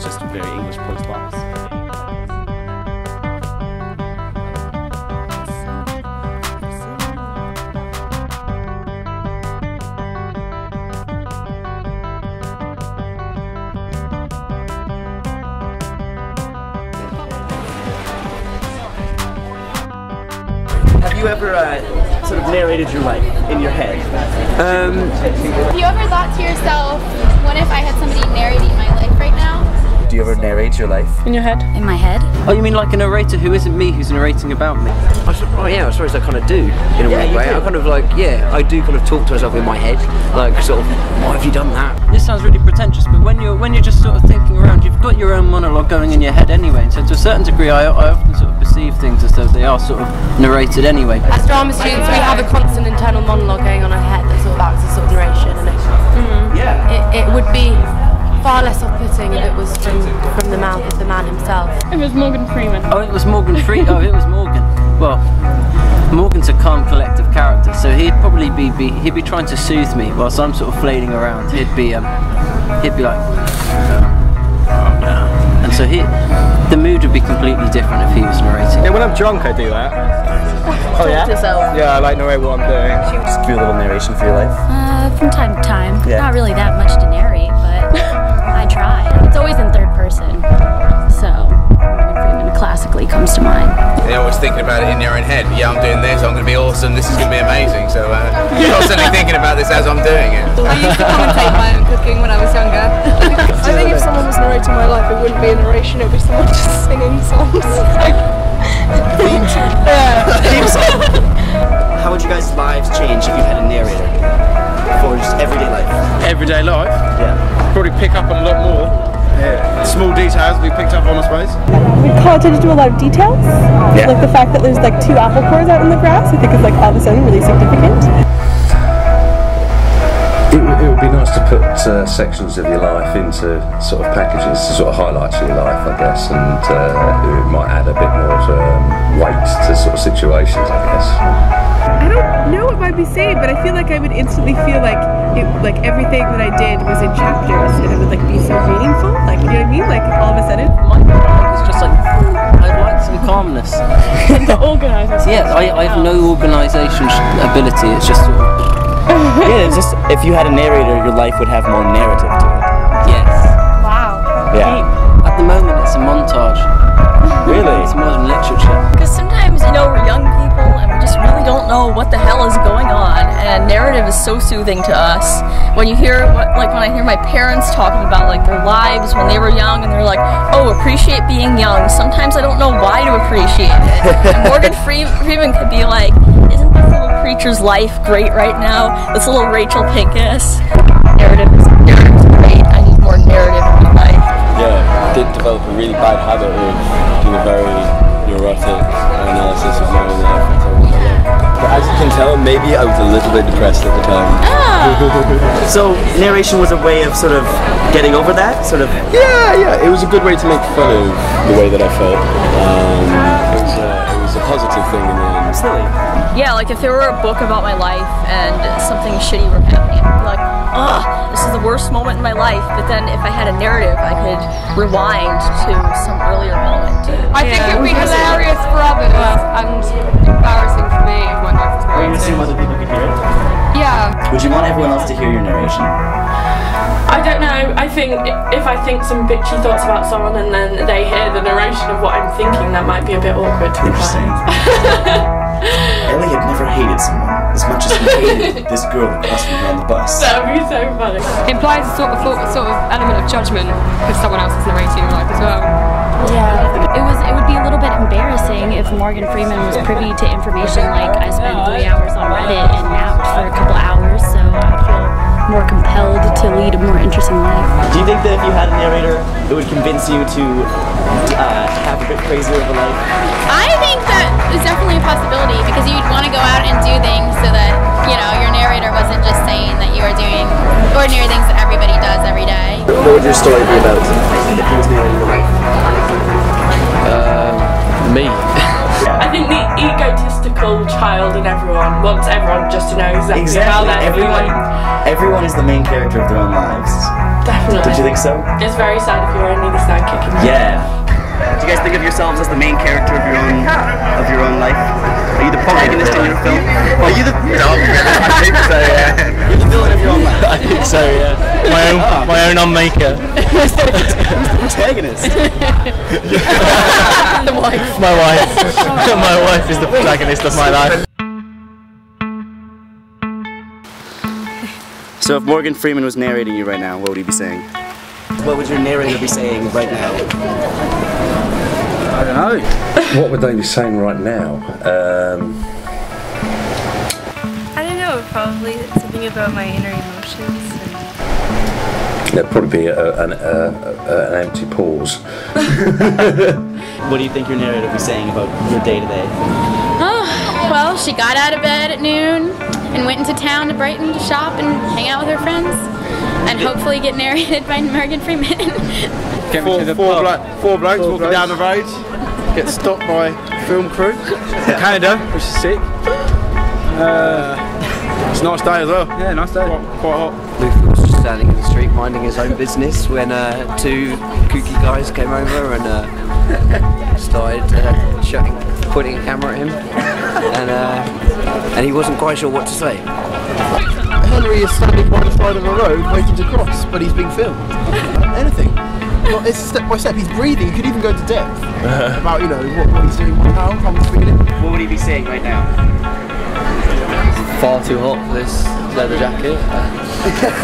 It's just a very English prose class. Have you ever sort of narrated your life in your head? Have you ever thought to yourself, what if I had somebody narrating my life right now? Do you ever narrate your life? In your head? In my head? Oh, you mean like a narrator who isn't me, who's narrating about me? Oh yeah, I suppose I kind of do, in a weird way. Do. I kind of like, yeah, I do kind of talk to myself in my head, like sort of, why have you done that? This sounds really pretentious, but when you're just sort of thinking around, you've got your own monologue going in your head anyway, and so to a certain degree I often sort of perceive things as though they are sort of narrated anyway. As drama students we have a constant internal monologue going on in our head that sort of acts as sort of narration, and it would be far less off-putting if it was from the man himself. It was Morgan Freeman. Oh, it was Morgan Freeman. Oh, it was Morgan. Well, Morgan's a calm, collective character, so he'd probably he'd be trying to soothe me whilst I'm sort of flailing around. He'd be like, calm down. And so the mood would be completely different if he was narrating. Yeah, when I'm drunk, I do that. Oh yeah? Yeah, I like narrate what I'm doing. Just do a little narration for your life? From time to time. Yeah. Not really that much to narrate, but I try. It's always in third person, so Morgan Freeman classically comes to mind. You're always thinking about it in your own head. Yeah, I'm doing this, I'm going to be awesome, this is going to be amazing. So I'm constantly thinking about this as I'm doing it. I used to commentate my own cooking when I was younger. I think if someone was narrating my life, it wouldn't be a narration, it would be someone just singing songs. Theme song. How would you guys' lives change if you had a narrator for just everyday life? Everyday life? Yeah. Probably pick up on a lot more. Yeah. Small details we picked up on, I suppose. We call attention to a lot of details. Yeah. Like the fact that there's like 2 apple cores out in the grass, I think is like all of a sudden really significant. It would be nice to put sections of your life into sort of packages to sort of highlight your life, I guess, and it might add a bit more weight to sort of situations, I guess. I don't know if I'd be saying, but I feel like I would instantly feel like everything that I did was in chapters, and it would like be so meaningful. Like, you know what I mean? Like all of a sudden. My monologue is just like, I'd like some calmness. The organizer. Yeah, I have no organisation ability. It's just sort of. Yeah, it's just if you had a narrator, your life would have more narrative to it. Yes. Wow. Yeah. At the moment, it's a montage. Really? It's modern literature. Because sometimes, you know, we're young people and we just really don't know what the hell is going on, and narrative is so soothing to us. When you hear, when I hear my parents talking about like their lives when they were young, and they're like, oh, appreciate being young. Sometimes I don't know why to appreciate it. And Morgan Freeman could be like, isn't this little creature's life great right now? This little Rachel Pincus. Narrative is great. I need more narrative in my life. Yeah, I did develop a really bad habit of doing a very neurotic analysis of my own life. But as you can tell, maybe I was a little bit depressed at the time. So narration was a way of sort of getting over that, sort of. Yeah, it was a good way to make fun of the way that I felt. It was a positive thing in the end. Absolutely. Yeah, like if there were a book about my life and something shitty were happening, I'd be like, ugh, this is the worst moment in my life. But then if I had a narrative, I could rewind to some earlier moment. I think it would be hilarious for others and embarrassing for me if my life was Or you narrated. assume other people could hear it? Yeah. Would you want everyone else to hear your narration? I don't know, I think if I think some bitchy thoughts about someone and then they hear the narration of what I'm thinking, that might be a bit awkward to be Interesting. Ellie had never hated someone as much as he hated this girl across from her on the bus. That would be so funny. It implies a sort of element of judgment if someone else is narrating your life as well. Yeah, it would be a little bit embarrassing if Morgan Freeman was privy to information like I spent 3 hours on Reddit and napped for a couple hours, so I'd feel more compelled to lead a more interesting life. Do you think that if you had a narrator, it would convince you to have a bit crazier of a life? I think that is definitely a possibility, because you'd want to go out and do things so that, you know, your narrator wasn't just saying that you were doing ordinary things that everybody does every day. What would your story be about if he was narrating your life? Me. I think the egotistical child in everyone wants everyone just to know exactly how they're feeling. Everyone is the main character of their own lives. Definitely. Definitely. Don't you think so? It's very sad if you're only the sidekick. Yeah. Do you guys think of yourselves as the main character of your own life? Are you the protagonist in your film? Are you the? No, I think so. Yeah. You're the villain of your own life. I think so, yeah. My own unmaker. Who's the protagonist? The wife. My wife. My wife is the protagonist of my life. So if Morgan Freeman was narrating you right now, what would he be saying? What would your narrator be saying right now? I don't know. What would they be saying right now? I don't know, probably something about my inner emotions. There'd probably be an empty pause. What do you think your narrator would be saying about your day-to-day? Oh, well, she got out of bed at noon and went into town to Brighton to shop and hang out with her friends. And hopefully get narrated by Morgan Freeman. Four blokes walking down the road, get stopped by film crew. Canada, which is sick. It's a nice day as well. Yeah, nice day. Quite hot. Luke was just standing in the street minding his own business when two kooky guys came over and started pointing a camera at him, and he wasn't quite sure what to say. Henry is standing by the side of a road waiting to cross, but he's being filmed. Anything. Well, it's step by step. He's breathing. He could even go into depth about, you know, what he's doing right now, how he's feeling it. What would he be saying right now? Far too hot for this leather jacket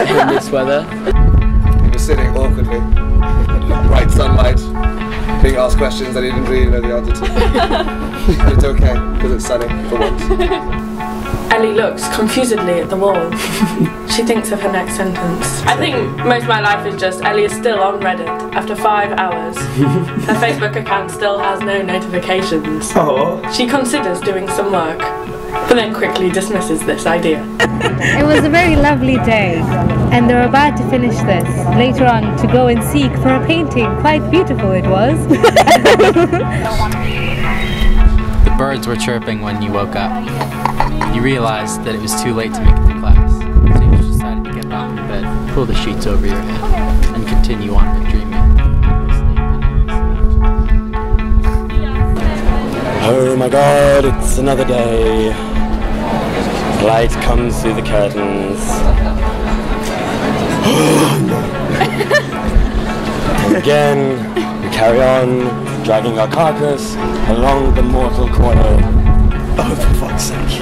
in this weather. He was sitting awkwardly, bright sunlight, being asked questions that he didn't really know the answer to. But it's okay, because it's sunny for once. Ellie looks confusedly at the wall. She thinks of her next sentence. I think most of my life is just Ellie is still on Reddit after 5 hours. Her Facebook account still has no notifications. Oh. She considers doing some work, but then quickly dismisses this idea. It was a very lovely day, and they were about to finish this later on to go and seek for a painting. Quite beautiful it was. The birds were chirping when you woke up. You realized that it was too late to make it to class, so you just decided to get back in bed, pull the sheets over your head, and continue on with dreaming. Oh my god, it's another day. Light comes through the curtains. And again, we carry on, dragging our carcass along the mortal corridor. Oh, for fuck's sake.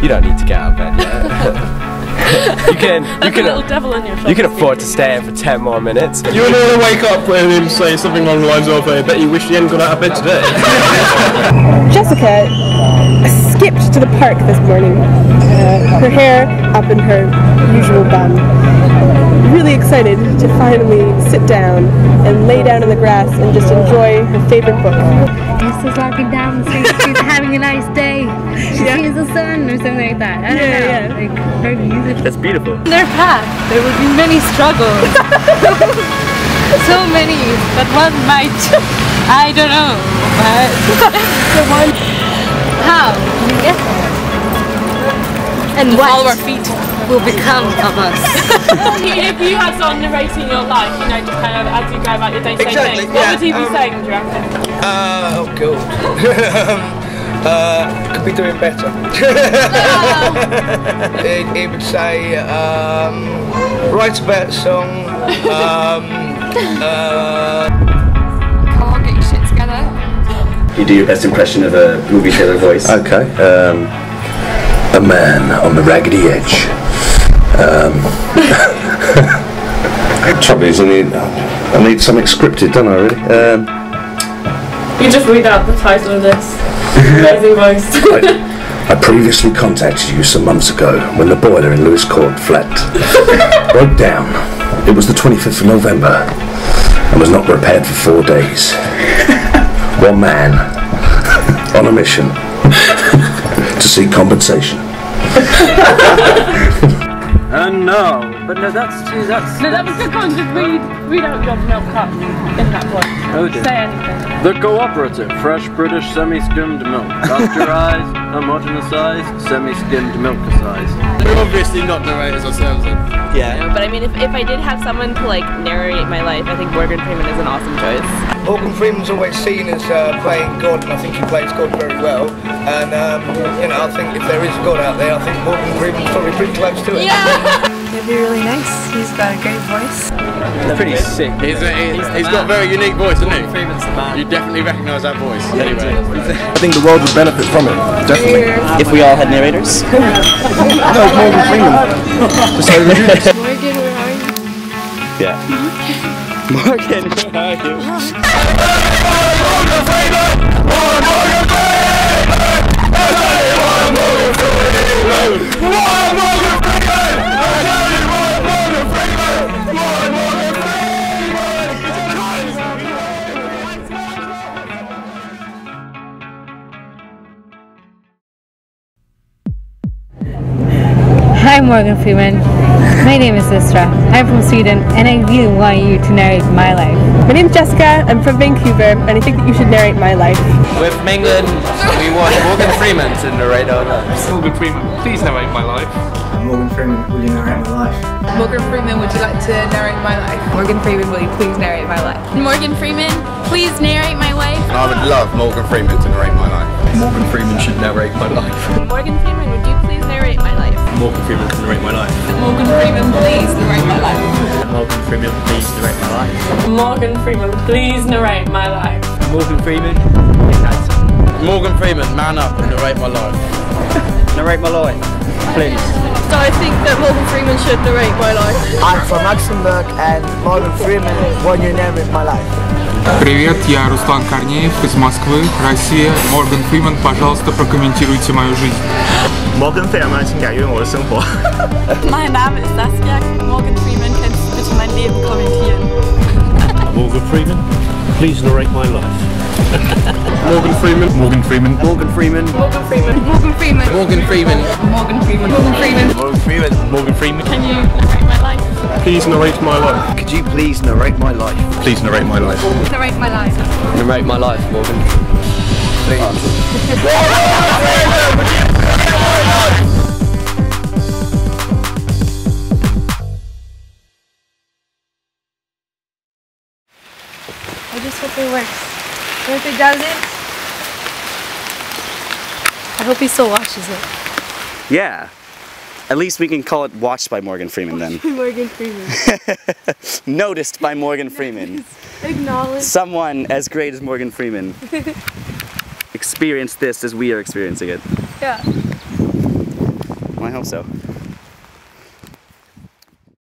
You don't need to get out of bed yet. You can afford to stay here for 10 more minutes. You would want to wake up and him say something along the lines of, I bet you wish you hadn't got out of bed today. Jessica skipped to the park this morning, her hair up in her usual bun. Really excited to finally sit down and lay down in the grass and just enjoy her favourite book. Jessica's walking down the street, she's having a nice day. She sees the sun or something like that. I don't know. Like her music. That's beautiful. In their path, there would be many struggles. So many, but one might, I don't know, but the one, how you get there? And what all our feet will become of us. If you had someone narrating your life, you know, just kind of as you go about your day-to-day things, what would he be saying, do you reckon? Oh god. Could be doing better. He would say, write a better song. Come on, get your shit together. You do your best impression of a movie trailer voice. Okay. A man on the raggedy edge. Trouble is, I need something scripted, don't I? Really? You just read out the title of this. Amazing voice. I previously contacted you some months ago when the boiler in Lewis Court flat broke down. It was the 25th of November and was not repaired for 4 days. One man on a mission to seek compensation. And now, But no, that's too. That's. No, that was good one. Just read out your milk cup in that one. Oh dear. Say anything. The cooperative, fresh British semi-skimmed milk. Pasteurized, homogenized, semi-skimmed milk-sized. We're obviously not narrators ourselves then. Yeah. But I mean, if I did have someone to like narrate my life, I think Morgan Freeman is an awesome choice. Morgan Freeman's always seen as playing God, and I think he plays God very well. And you know, I think if there is a God out there, I think Morgan Freeman's probably pretty close to it. Yeah. He'd be really nice. He's got a great voice. Pretty sick. He's got a very unique voice, isn't he? Freeman's the man. You definitely recognise that voice. Yeah, anyway. I think the world would benefit from it, definitely. If we all had narrators. No, Morgan Freeman. Morgan, where are you? Yeah. Morgan, where are you? Hi Morgan Freeman, my name is Isra. I'm from Sweden and I really want you to narrate my life. My name's Jessica, I'm from Vancouver, and I think that you should narrate my life. With England, we want Morgan Freeman to narrate our lives. Morgan Freeman, please narrate my life. Morgan Freeman, will you narrate my life? Morgan Freeman, would you like to narrate my life? Morgan Freeman, will you please narrate my life? Morgan Freeman, please narrate my life. I would love Morgan Freeman to narrate my life. Morgan Freeman should narrate my life. Morgan Freeman, would you please narrate my life? Morgan Freeman can narrate my life. Morgan Freeman, please narrate my life. Morgan Freeman, please narrate my life. Morgan Freeman, please narrate my life. Morgan Freeman, Morgan Freeman, man up and narrate my life. narrate my life, please. So I think that Morgan Freeman should narrate my life. I'm from Luxembourg, and Morgan Freeman, will you narrate my life? Привет, я Руслан Корнеев из Москвы, Россия. Морган Фриман, пожалуйста, прокомментируйте мою жизнь. Morgan Freeman, 请改变我的生活。 Mein Name ist Saskia. Morgan Freeman, kannst du bitte mein Leben kommentieren? Morgan Freeman, please narrate my life. Morgan Freeman. Morgan Freeman. Morgan Freeman. Morgan Freeman. Morgan Freeman. Morgan Freeman. Morgan Freeman. Morgan Freeman. Morgan Freeman. Morgan Freeman. Can you narrate my life? Please narrate my life. Could you please narrate my life? Please narrate my life. Narrate my life. Narrate my life, Morgan. I just hope it works. But if it doesn't, I hope he still watches it. Yeah. At least we can call it Watched by Morgan Freeman then. Morgan Freeman. Noticed by Morgan Freeman. Acknowledged. Someone as great as Morgan Freeman experienced this as we are experiencing it. Yeah. Well, I hope so.